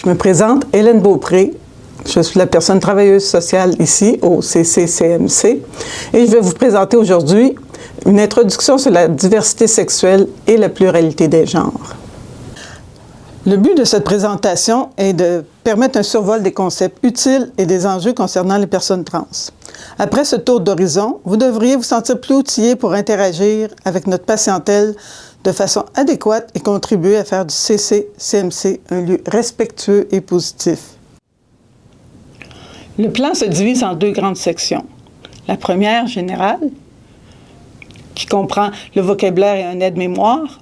Je me présente, Hélène Beaupré. Je suis la personne travailleuse sociale ici au CCCMC et je vais vous présenter aujourd'hui une introduction sur la diversité sexuelle et la pluralité des genres. Le but de cette présentation est de permettre un survol des concepts utiles et des enjeux concernant les personnes trans. Après ce tour d'horizon, vous devriez vous sentir plus outillé pour interagir avec notre patientèle de façon adéquate et contribuer à faire du CCCMC un lieu respectueux et positif. Le plan se divise en deux grandes sections. La première, générale, qui comprend le vocabulaire et un aide-mémoire,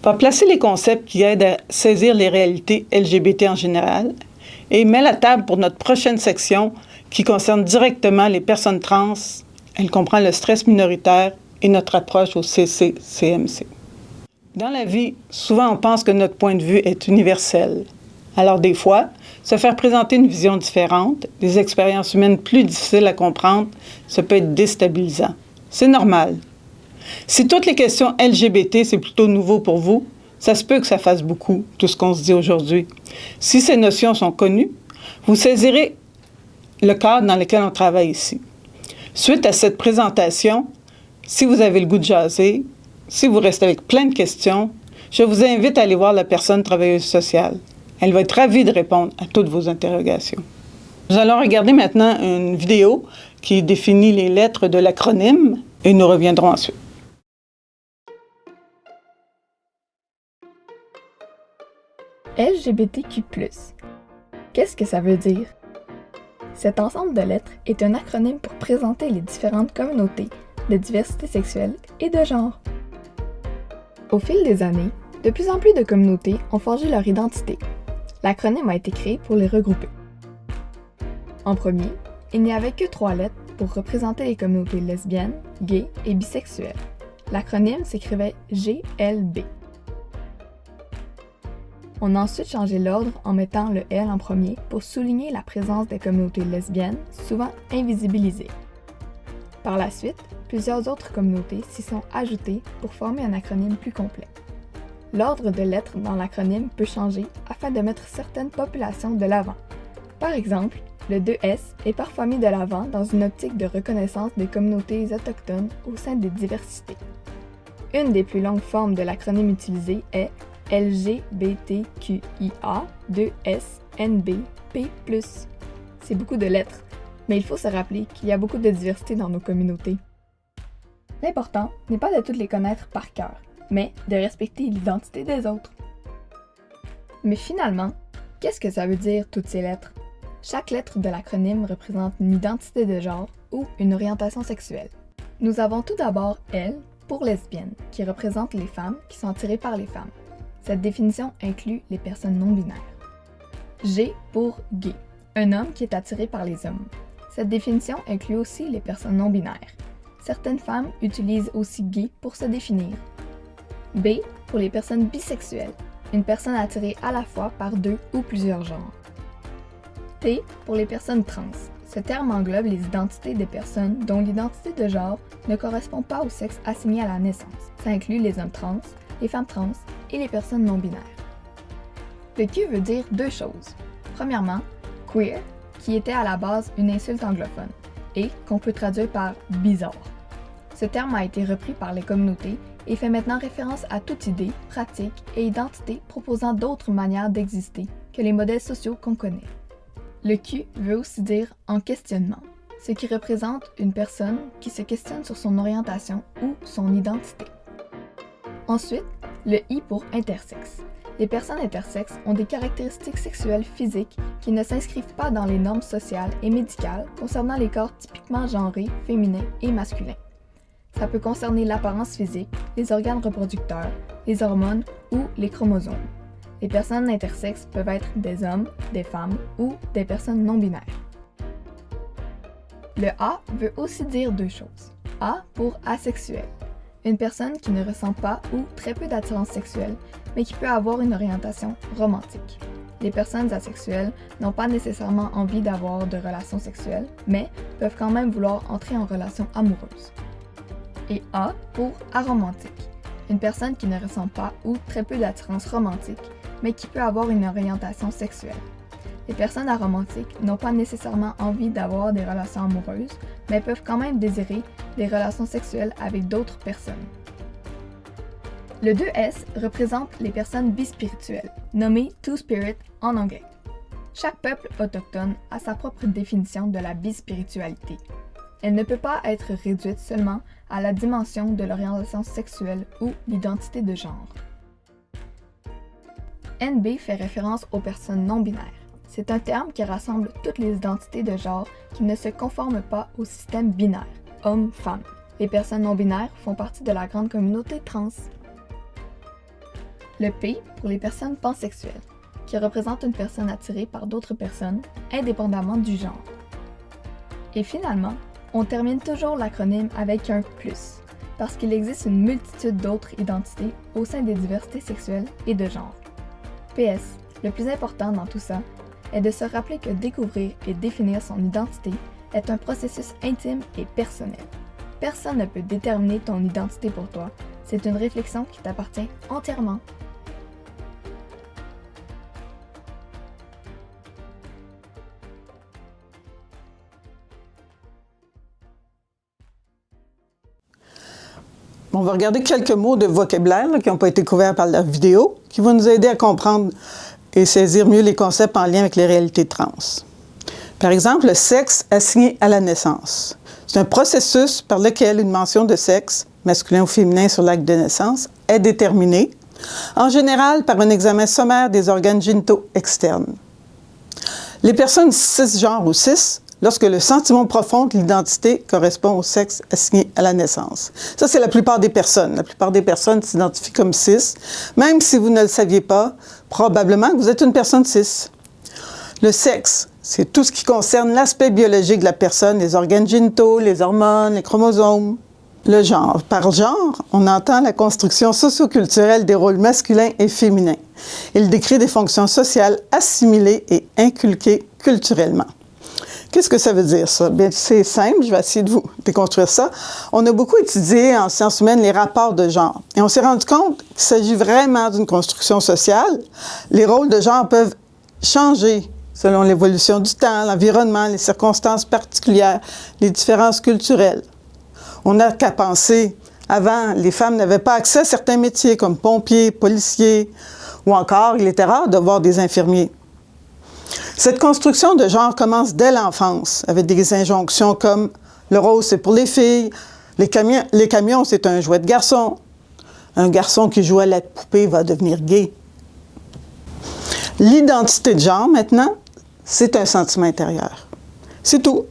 va placer les concepts qui aident à saisir les réalités LGBT en général et met la table pour notre prochaine section qui concerne directement les personnes trans. Elle comprend le stress minoritaire et notre approche au CCCMC. Dans la vie, souvent on pense que notre point de vue est universel. Alors des fois, se faire présenter une vision différente, des expériences humaines plus difficiles à comprendre, ça peut être déstabilisant. C'est normal. Si toutes les questions LGBT, c'est plutôt nouveau pour vous, ça se peut que ça fasse beaucoup, tout ce qu'on se dit aujourd'hui. Si ces notions sont connues, vous saisirez le cadre dans lequel on travaille ici. Suite à cette présentation, si vous avez le goût de jaser, si vous restez avec plein de questions, je vous invite à aller voir la personne travailleuse sociale. Elle va être ravie de répondre à toutes vos interrogations. Nous allons regarder maintenant une vidéo qui définit les lettres de l'acronyme et nous reviendrons ensuite. LGBTQ+. Qu'est-ce que ça veut dire? Cet ensemble de lettres est un acronyme pour présenter les différentes communautés de diversité sexuelle et de genre. Au fil des années, de plus en plus de communautés ont forgé leur identité. L'acronyme a été créé pour les regrouper. En premier, il n'y avait que 3 lettres pour représenter les communautés lesbiennes, gays et bisexuelles. L'acronyme s'écrivait GLB. On a ensuite changé l'ordre en mettant le L en premier pour souligner la présence des communautés lesbiennes, souvent invisibilisées. Par la suite, plusieurs autres communautés s'y sont ajoutées pour former un acronyme plus complet. L'ordre de lettres dans l'acronyme peut changer afin de mettre certaines populations de l'avant. Par exemple, le 2S est parfois mis de l'avant dans une optique de reconnaissance des communautés autochtones au sein des diversités. Une des plus longues formes de l'acronyme utilisé est LGBTQIA2SNBP+. C'est beaucoup de lettres, mais il faut se rappeler qu'il y a beaucoup de diversité dans nos communautés. L'important n'est pas de toutes les connaître par cœur, mais de respecter l'identité des autres. Mais finalement, qu'est-ce que ça veut dire toutes ces lettres? Chaque lettre de l'acronyme représente une identité de genre ou une orientation sexuelle. Nous avons tout d'abord L pour lesbienne, qui représente les femmes qui sont attirées par les femmes. Cette définition inclut les personnes non-binaires. G pour gay, un homme qui est attiré par les hommes. Cette définition inclut aussi les personnes non-binaires. Certaines femmes utilisent aussi gay pour se définir. B pour les personnes bisexuelles, une personne attirée à la fois par 2 ou plusieurs genres. T pour les personnes trans. Ce terme englobe les identités des personnes dont l'identité de genre ne correspond pas au sexe assigné à la naissance. Ça inclut les hommes trans, les femmes trans et les personnes non-binaires. Le Q veut dire 2 choses. Premièrement, queer, qui était à la base une insulte anglophone, et qu'on peut traduire par bizarre. Ce terme a été repris par les communautés et fait maintenant référence à toute idée, pratique et identité proposant d'autres manières d'exister que les modèles sociaux qu'on connaît. Le Q veut aussi dire en questionnement, ce qui représente une personne qui se questionne sur son orientation ou son identité. Ensuite, le I pour intersexe. Les personnes intersexes ont des caractéristiques sexuelles physiques qui ne s'inscrivent pas dans les normes sociales et médicales concernant les corps typiquement genrés, féminins et masculins. Ça peut concerner l'apparence physique, les organes reproducteurs, les hormones ou les chromosomes. Les personnes intersexes peuvent être des hommes, des femmes ou des personnes non-binaires. Le A veut aussi dire 2 choses. A pour asexuel. Une personne qui ne ressent pas ou très peu d'attirance sexuelle, mais qui peut avoir une orientation romantique. Les personnes asexuelles n'ont pas nécessairement envie d'avoir de relations sexuelles, mais peuvent quand même vouloir entrer en relation amoureuse. Et A pour aromantique. une personne qui ne ressent pas ou très peu d'attirance romantique, mais qui peut avoir une orientation sexuelle. Les personnes aromantiques n'ont pas nécessairement envie d'avoir des relations amoureuses, mais peuvent quand même désirer des relations sexuelles avec d'autres personnes. Le 2S représente les personnes bispirituelles, nommées Two-Spirit en anglais. Chaque peuple autochtone a sa propre définition de la bispiritualité. Elle ne peut pas être réduite seulement à la dimension de l'orientation sexuelle ou l'identité de genre. NB fait référence aux personnes non-binaires. C'est un terme qui rassemble toutes les identités de genre qui ne se conforment pas au système binaire, homme-femme. Les personnes non-binaires font partie de la grande communauté trans. Le P pour les personnes pansexuelles, qui représente une personne attirée par d'autres personnes, indépendamment du genre. Et finalement, on termine toujours l'acronyme avec un plus, parce qu'il existe une multitude d'autres identités au sein des diversités sexuelles et de genre. PS, le plus important dans tout ça est de se rappeler que découvrir et définir son identité est un processus intime et personnel. Personne ne peut déterminer ton identité pour toi, c'est une réflexion qui t'appartient entièrement. On va regarder quelques mots de vocabulaire qui n'ont pas été couverts par la vidéo, qui vont nous aider à comprendre et saisir mieux les concepts en lien avec les réalités trans. Par exemple, le sexe assigné à la naissance. C'est un processus par lequel une mention de sexe, masculin ou féminin sur l'acte de naissance, est déterminée, en général par un examen sommaire des organes génitaux externes. Les personnes cisgenres ou cis, lorsque le sentiment profond de l'identité correspond au sexe assigné à la naissance. Ça, c'est la plupart des personnes. La plupart des personnes s'identifient comme cis. Même si vous ne le saviez pas, probablement que vous êtes une personne cis. Le sexe, c'est tout ce qui concerne l'aspect biologique de la personne, les organes génitaux, les hormones, les chromosomes. Le genre. Par genre, on entend la construction socioculturelle des rôles masculins et féminins. Il décrit des fonctions sociales assimilées et inculquées culturellement. Qu'est-ce que ça veut dire, ça? Bien, c'est simple, je vais essayer de vous déconstruire ça. On a beaucoup étudié en sciences humaines les rapports de genre. Et on s'est rendu compte qu'il s'agit vraiment d'une construction sociale. Les rôles de genre peuvent changer selon l'évolution du temps, l'environnement, les circonstances particulières, les différences culturelles. On n'a qu'à penser, avant, les femmes n'avaient pas accès à certains métiers comme pompiers, policiers, ou encore, il était rare de voir des infirmiers. Cette construction de genre commence dès l'enfance, avec des injonctions comme « le rose, c'est pour les filles »,« les camions, c'est un jouet de garçon »,« un garçon qui joue à la poupée va devenir gay ». L'identité de genre, maintenant, c'est un sentiment intérieur. C'est tout.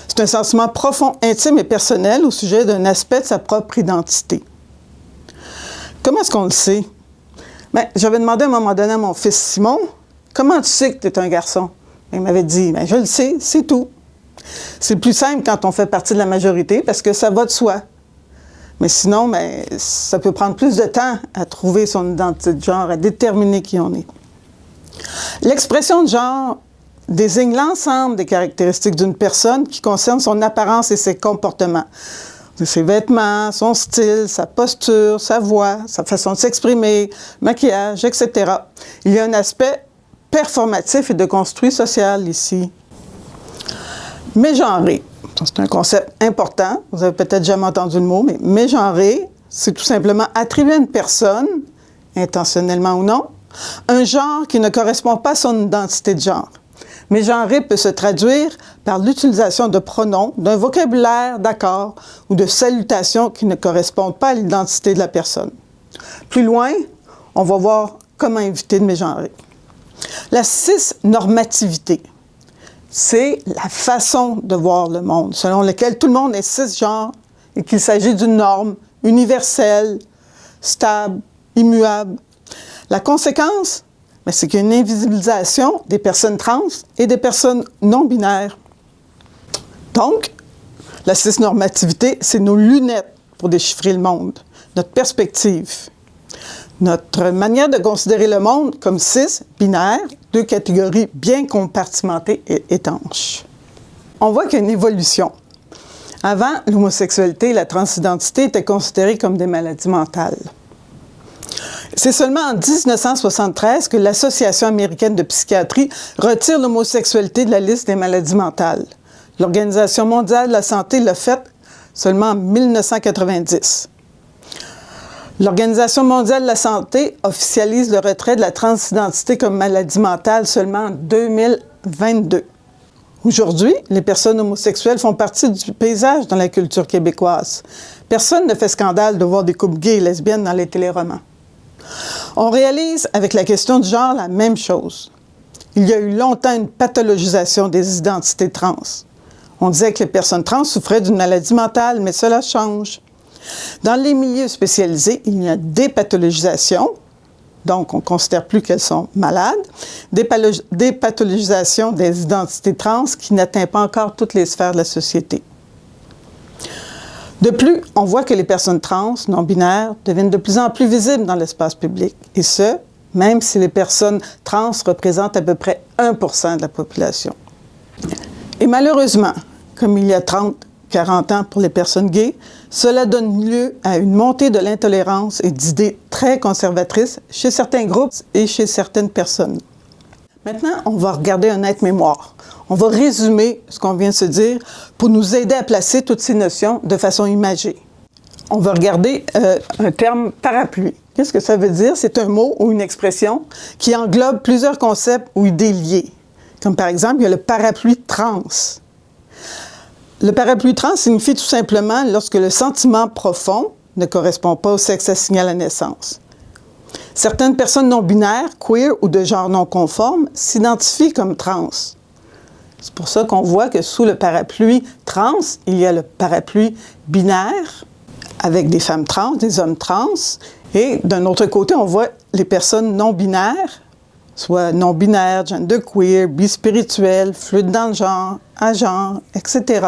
C'est un sentiment profond, intime et personnel au sujet d'un aspect de sa propre identité. Comment est-ce qu'on le sait? Bien, j'avais demandé à un moment donné à mon fils Simon, « Comment tu sais que tu es un garçon? » Il m'avait dit, « Je le sais, c'est tout. » C'est plus simple quand on fait partie de la majorité parce que ça va de soi. Mais sinon, ça peut prendre plus de temps à trouver son identité de genre, à déterminer qui on est. L'expression de genre désigne l'ensemble des caractéristiques d'une personne qui concernent son apparence et ses comportements. Ses vêtements, son style, sa posture, sa voix, sa façon de s'exprimer, maquillage, etc. Il y a un aspect performatif et de construit social ici. Mégenré, c'est un concept important. Vous avez peut-être jamais entendu le mot, mais mégenré, c'est tout simplement attribuer à une personne, intentionnellement ou non, un genre qui ne correspond pas à son identité de genre. Mégenré peut se traduire par l'utilisation de pronoms, d'un vocabulaire d'accords ou de salutations qui ne correspondent pas à l'identité de la personne. Plus loin, on va voir comment éviter de mégenrer. La cisnormativité, c'est la façon de voir le monde, selon laquelle tout le monde est cisgenre et qu'il s'agit d'une norme universelle, stable, immuable. La conséquence, c'est qu'il y a une invisibilisation des personnes trans et des personnes non-binaires. Donc, la cisnormativité, c'est nos lunettes pour déchiffrer le monde, notre perspective. Notre manière de considérer le monde comme cis, binaire, deux catégories bien compartimentées et étanches. On voit qu'il y a une évolution. Avant, l'homosexualité et la transidentité étaient considérées comme des maladies mentales. C'est seulement en 1973 que l'Association américaine de psychiatrie retire l'homosexualité de la liste des maladies mentales. L'Organisation mondiale de la santé l'a fait seulement en 1990. L'Organisation mondiale de la santé officialise le retrait de la transidentité comme maladie mentale seulement en 2022. Aujourd'hui, les personnes homosexuelles font partie du paysage dans la culture québécoise. Personne ne fait scandale de voir des couples gays et lesbiennes dans les téléromans. On réalise avec la question du genre la même chose. Il y a eu longtemps une pathologisation des identités trans. On disait que les personnes trans souffraient d'une maladie mentale, mais cela change. Dans les milieux spécialisés, il y a des pathologisations, donc on ne considère plus qu'elles sont malades, des pathologisations des identités trans qui n'atteignent pas encore toutes les sphères de la société. De plus, on voit que les personnes trans, non-binaires, deviennent de plus en plus visibles dans l'espace public, et ce, même si les personnes trans représentent à peu près 1% de la population. Et malheureusement, comme il y a 30-40 ans pour les personnes gays, cela donne lieu à une montée de l'intolérance et d'idées très conservatrices chez certains groupes et chez certaines personnes. Maintenant, on va regarder un aide-mémoire. On va résumer ce qu'on vient de se dire pour nous aider à placer toutes ces notions de façon imagée. On va regarder un terme parapluie. Qu'est-ce que ça veut dire? C'est un mot ou une expression qui englobe plusieurs concepts ou idées liées. Comme par exemple, il y a le parapluie trans. Le parapluie trans signifie tout simplement lorsque le sentiment profond ne correspond pas au sexe assigné à la naissance. Certaines personnes non-binaires, queer ou de genre non conforme s'identifient comme trans. C'est pour ça qu'on voit que sous le parapluie trans, il y a le parapluie binaire avec des femmes trans, des hommes trans. Et d'un autre côté, on voit les personnes non-binaires, soit non-binaires, genderqueer, bispirituels, fluides dans le genre, agenre, etc.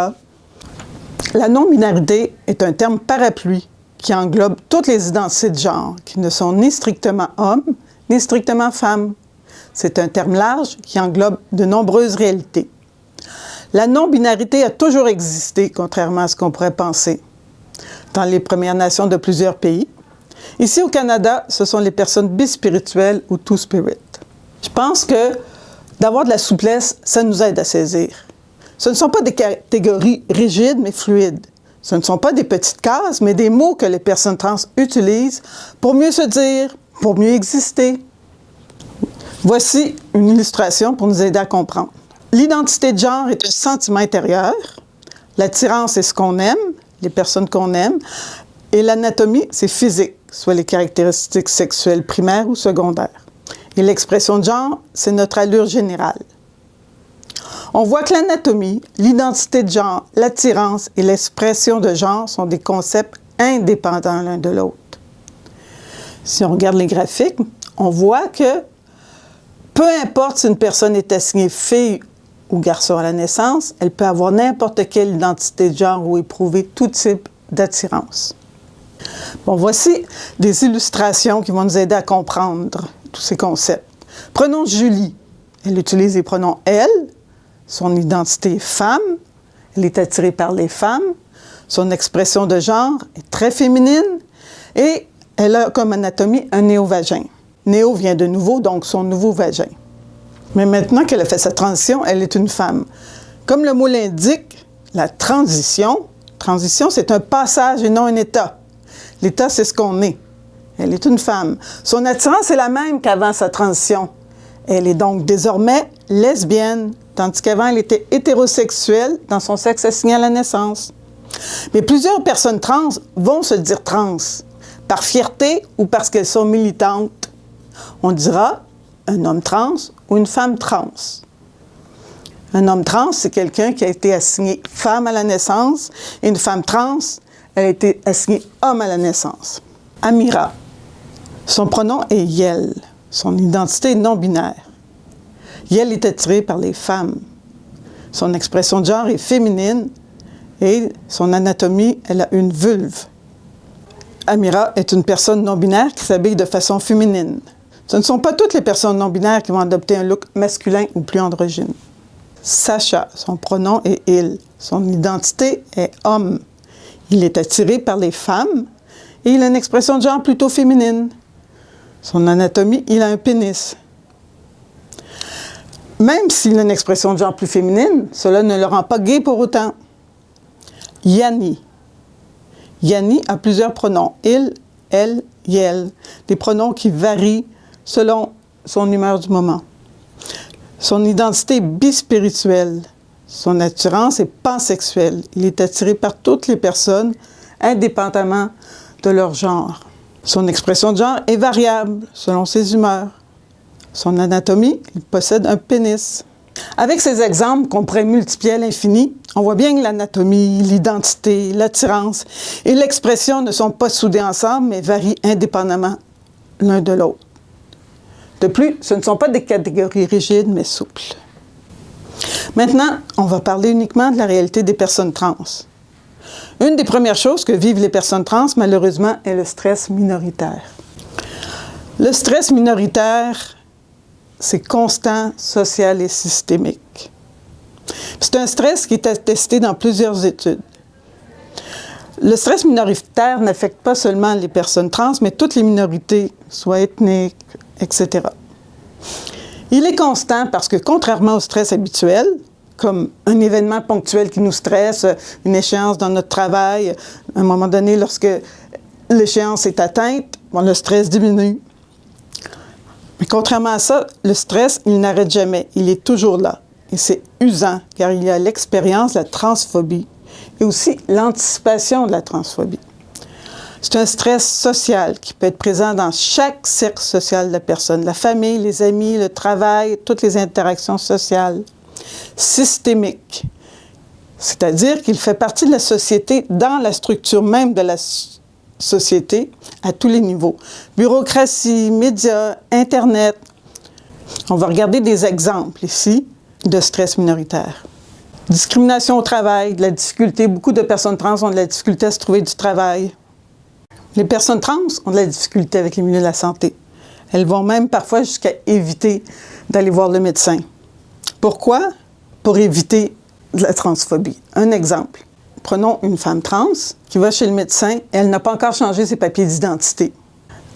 La non-binarité est un terme parapluie qui englobe toutes les identités de genre, qui ne sont ni strictement hommes, ni strictement femmes. C'est un terme large qui englobe de nombreuses réalités. La non-binarité a toujours existé, contrairement à ce qu'on pourrait penser, dans les Premières Nations de plusieurs pays. Ici, au Canada, ce sont les personnes bispirituelles ou two-spirit. Je pense que d'avoir de la souplesse, ça nous aide à saisir. Ce ne sont pas des catégories rigides, mais fluides. Ce ne sont pas des petites cases, mais des mots que les personnes trans utilisent pour mieux se dire, pour mieux exister. Voici une illustration pour nous aider à comprendre. L'identité de genre est un sentiment intérieur. L'attirance est ce qu'on aime, les personnes qu'on aime. Et l'anatomie, c'est physique, soit les caractéristiques sexuelles primaires ou secondaires. Et l'expression de genre, c'est notre allure générale. On voit que l'anatomie, l'identité de genre, l'attirance et l'expression de genre sont des concepts indépendants l'un de l'autre. Si on regarde les graphiques, on voit que peu importe si une personne est assignée fille ou garçon à la naissance, elle peut avoir n'importe quelle identité de genre ou éprouver tout type d'attirance. Bon, voici des illustrations qui vont nous aider à comprendre tous ces concepts. Prenons Julie. Elle utilise les pronoms « elle ». Son identité est femme. Elle est attirée par les femmes. Son expression de genre est très féminine. Et elle a comme anatomie un néovagin. Néo vient de nouveau, donc son nouveau vagin. Mais maintenant qu'elle a fait sa transition, elle est une femme. Comme le mot l'indique, la transition, c'est un passage et non un état. L'état, c'est ce qu'on est. Elle est une femme. Son attirance est la même qu'avant sa transition. Elle est donc désormais lesbienne, tandis qu'avant, elle était hétérosexuelle dans son sexe assigné à la naissance. Mais plusieurs personnes trans vont se dire trans, par fierté ou parce qu'elles sont militantes. On dira un homme trans ou une femme trans. Un homme trans, c'est quelqu'un qui a été assigné femme à la naissance, et une femme trans, elle a été assignée homme à la naissance. Amira. Son pronom est Yel. Son identité est non-binaire. Yel est attirée par les femmes. Son expression de genre est féminine et son anatomie, elle a une vulve. Amira est une personne non-binaire qui s'habille de façon féminine. Ce ne sont pas toutes les personnes non-binaires qui vont adopter un look masculin ou plus androgyne. Sacha, son pronom est il. Son identité est homme. Il est attiré par les femmes et il a une expression de genre plutôt féminine. Son anatomie, il a un pénis. Même s'il a une expression de genre plus féminine, cela ne le rend pas gay pour autant. Yanni. Yanni a plusieurs pronoms. Il, elle, yel. Des pronoms qui varient selon son humeur du moment. Son identité est bispirituelle. Son attirance est pansexuelle. Il est attiré par toutes les personnes, indépendamment de leur genre. Son expression de genre est variable selon ses humeurs. Son anatomie, il possède un pénis. Avec ces exemples qu'on pourrait multiplier à l'infini, on voit bien que l'anatomie, l'identité, l'attirance et l'expression ne sont pas soudés ensemble, mais varient indépendamment l'un de l'autre. De plus, ce ne sont pas des catégories rigides, mais souples. Maintenant, on va parler uniquement de la réalité des personnes trans. Une des premières choses que vivent les personnes trans, malheureusement, est le stress minoritaire. Le stress minoritaire, c'est constant, social et systémique. C'est un stress qui est attesté dans plusieurs études. Le stress minoritaire n'affecte pas seulement les personnes trans, mais toutes les minorités, soit ethniques, etc. Il est constant parce que, contrairement au stress habituel, comme un événement ponctuel qui nous stresse, une échéance dans notre travail, à un moment donné, lorsque l'échéance est atteinte, le stress diminue. Mais contrairement à ça, le stress, il n'arrête jamais. Il est toujours là. Et c'est usant, car il y a l'expérience de la transphobie et aussi l'anticipation de la transphobie. C'est un stress social qui peut être présent dans chaque cercle social de la personne, la famille, les amis, le travail, toutes les interactions sociales. Systémique, c'est-à-dire qu'il fait partie de la société dans la structure même de la société à tous les niveaux. Bureaucratie, médias, Internet. On va regarder des exemples ici de stress minoritaire. Discrimination au travail, de la difficulté. Beaucoup de personnes trans ont de la difficulté à se trouver du travail. Les personnes trans ont de la difficulté avec les milieux de la santé. Elles vont même parfois jusqu'à éviter d'aller voir le médecin. Pourquoi? Pour éviter de la transphobie. Un exemple. Prenons une femme trans qui va chez le médecin et elle n'a pas encore changé ses papiers d'identité.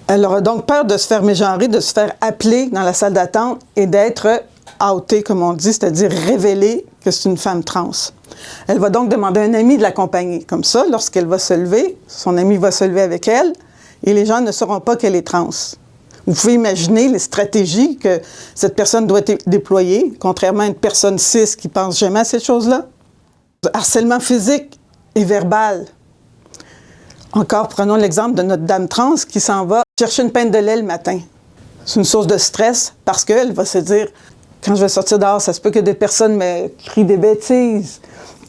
Elle aura donc peur de se faire mégenrer, de se faire appeler dans la salle d'attente et d'être outée, comme on dit, c'est-à-dire révéler que c'est une femme trans. Elle va donc demander à un ami de l'accompagner. Comme ça, lorsqu'elle va se lever, son ami va se lever avec elle et les gens ne sauront pas qu'elle est trans. Vous pouvez imaginer les stratégies que cette personne doit déployer, contrairement à une personne cis qui ne pense jamais à ces choses-là. Harcèlement physique et verbal. Encore, prenons l'exemple de notre dame trans qui s'en va chercher une pinte de lait le matin. C'est une source de stress parce qu'elle va se dire « Quand je vais sortir dehors, ça se peut que des personnes me crient des bêtises.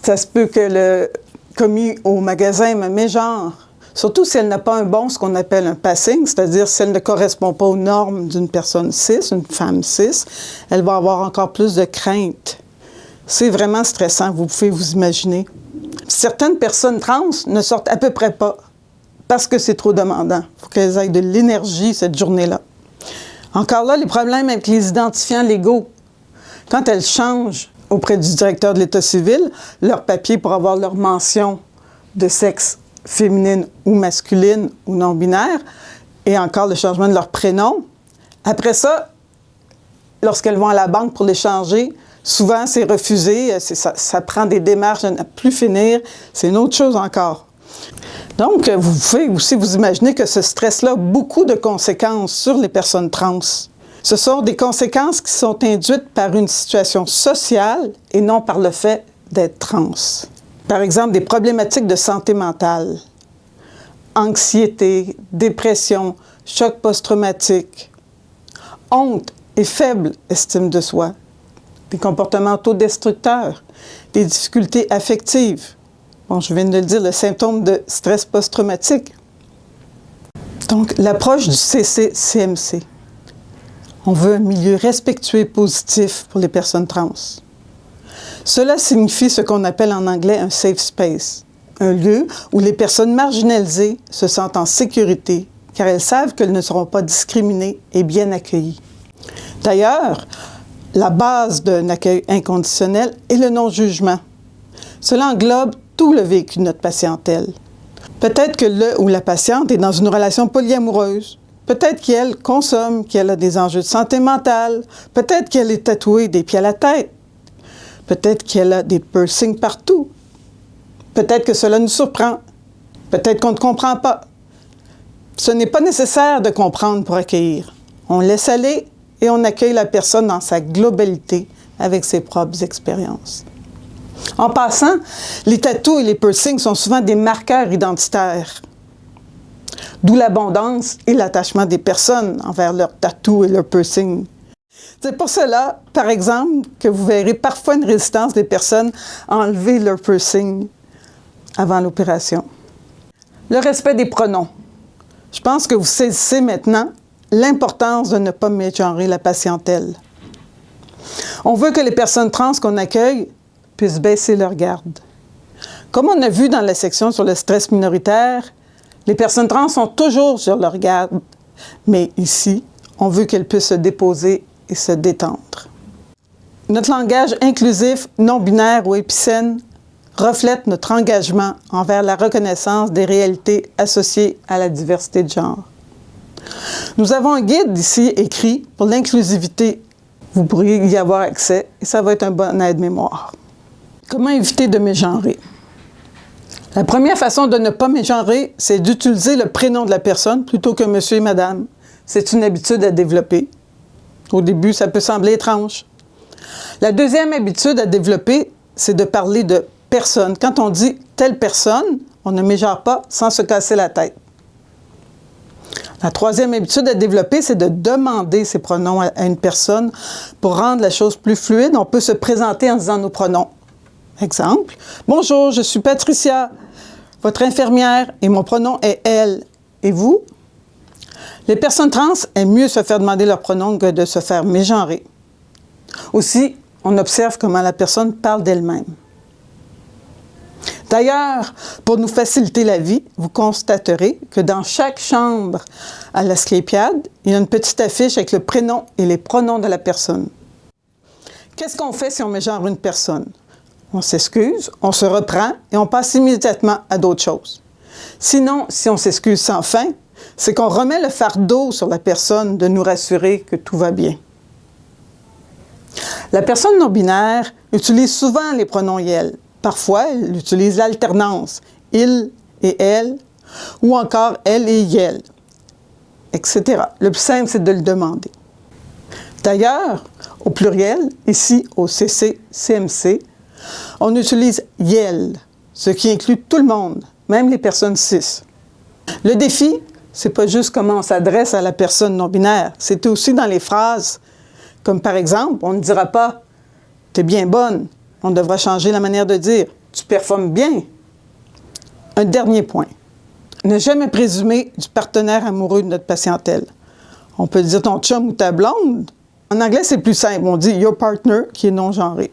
Ça se peut que le commis au magasin me mégenre. » Surtout si elle n'a pas un bon, ce qu'on appelle un passing, c'est-à-dire si elle ne correspond pas aux normes d'une personne cis, une femme cis, elle va avoir encore plus de crainte. C'est vraiment stressant, vous pouvez vous imaginer. Certaines personnes trans ne sortent à peu près pas parce que c'est trop demandant. Il faut qu'elles aient de l'énergie cette journée-là. Encore là, les problèmes avec les identifiants légaux. Quand elles changent auprès du directeur de l'État civil, leur papier pour avoir leur mention de sexe féminine ou masculine ou non-binaire, et encore le changement de leur prénom. Après ça, lorsqu'elles vont à la banque pour les changer, souvent c'est refusé, ça prend des démarches à ne plus finir, c'est une autre chose encore. Donc, vous pouvez aussi vous imaginer que ce stress-là a beaucoup de conséquences sur les personnes trans. Ce sont des conséquences qui sont induites par une situation sociale et non par le fait d'être trans. Par exemple, des problématiques de santé mentale, anxiété, dépression, choc post-traumatique, honte et faible estime de soi, des comportements autodestructeurs, des difficultés affectives. Bon, je viens de le dire, le symptôme de stress post-traumatique. Donc, l'approche du CCCMC. On veut un milieu respectueux et positif pour les personnes trans. Cela signifie ce qu'on appelle en anglais un safe space, un lieu où les personnes marginalisées se sentent en sécurité car elles savent qu'elles ne seront pas discriminées et bien accueillies. D'ailleurs, la base d'un accueil inconditionnel est le non-jugement. Cela englobe tout le vécu de notre patientèle. Peut-être que le ou la patiente est dans une relation polyamoureuse peut-être qu'elle consomme, qu'elle a des enjeux de santé mentale, peut-être qu'elle est tatouée des pieds à la tête, peut-être qu'elle a des piercings partout, peut-être que cela nous surprend, peut-être qu'on ne comprend pas. Ce n'est pas nécessaire de comprendre pour accueillir. On laisse aller et on accueille la personne dans sa globalité avec ses propres expériences. En passant, les tatous et les piercings sont souvent des marqueurs identitaires. D'où l'abondance et l'attachement des personnes envers leurs tatous et leurs piercings. C'est pour cela, par exemple, que vous verrez parfois une résistance des personnes à enlever leur piercing avant l'opération. Le respect des pronoms. Je pense que vous saisissez maintenant l'importance de ne pas mégenrer la patientèle. On veut que les personnes trans qu'on accueille puissent baisser leur garde. Comme on a vu dans la section sur le stress minoritaire, les personnes trans sont toujours sur leur garde, mais ici, on veut qu'elles puissent se déposer et se détendre. Notre langage inclusif, non-binaire ou épicène reflète notre engagement envers la reconnaissance des réalités associées à la diversité de genre. Nous avons un guide ici écrit pour l'inclusivité. Vous pourriez y avoir accès et ça va être un bon aide-mémoire. Comment éviter de mégenrer? La première façon de ne pas mégenrer, c'est d'utiliser le prénom de la personne plutôt que monsieur et madame. C'est une habitude à développer. Au début, ça peut sembler étrange. La deuxième habitude à développer, c'est de parler de personne. Quand on dit telle personne, on ne mégenre pas sans se casser la tête. La troisième habitude à développer, c'est de demander ses pronoms à une personne pour rendre la chose plus fluide. On peut se présenter en disant nos pronoms. Exemple, « Bonjour, je suis Patricia, votre infirmière, et mon pronom est elle. Et vous? » Les personnes trans aiment mieux se faire demander leur pronom que de se faire mégenrer. Aussi, on observe comment la personne parle d'elle-même. D'ailleurs, pour nous faciliter la vie, vous constaterez que dans chaque chambre à l'Asclépiade, il y a une petite affiche avec le prénom et les pronoms de la personne. Qu'est-ce qu'on fait si on mégenre une personne? On s'excuse, on se reprend et on passe immédiatement à d'autres choses. Sinon, si on s'excuse sans fin, c'est qu'on remet le fardeau sur la personne de nous rassurer que tout va bien. La personne non-binaire utilise souvent les pronoms « elle ». Parfois, elle utilise l'alternance « il » et « elle » ou encore « elle » et « elle », etc. Le plus simple, c'est de le demander. D'ailleurs, au pluriel, ici au CC-CMC, on utilise « yel », ce qui inclut tout le monde, même les personnes cis. Le défi, c'est pas juste comment on s'adresse à la personne non-binaire, c'est aussi dans les phrases, comme par exemple, on ne dira pas « t'es bien bonne », on devra changer la manière de dire « tu performes bien ». Un dernier point, ne jamais présumer du partenaire amoureux de notre patientèle. On peut dire ton chum ou ta blonde. En anglais, c'est plus simple, on dit « your partner » qui est non-genré.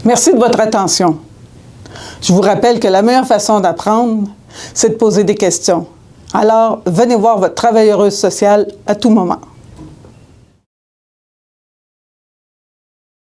Merci de votre attention. Je vous rappelle que la meilleure façon d'apprendre, c'est de poser des questions. Alors, venez voir votre travailleuse sociale à tout moment.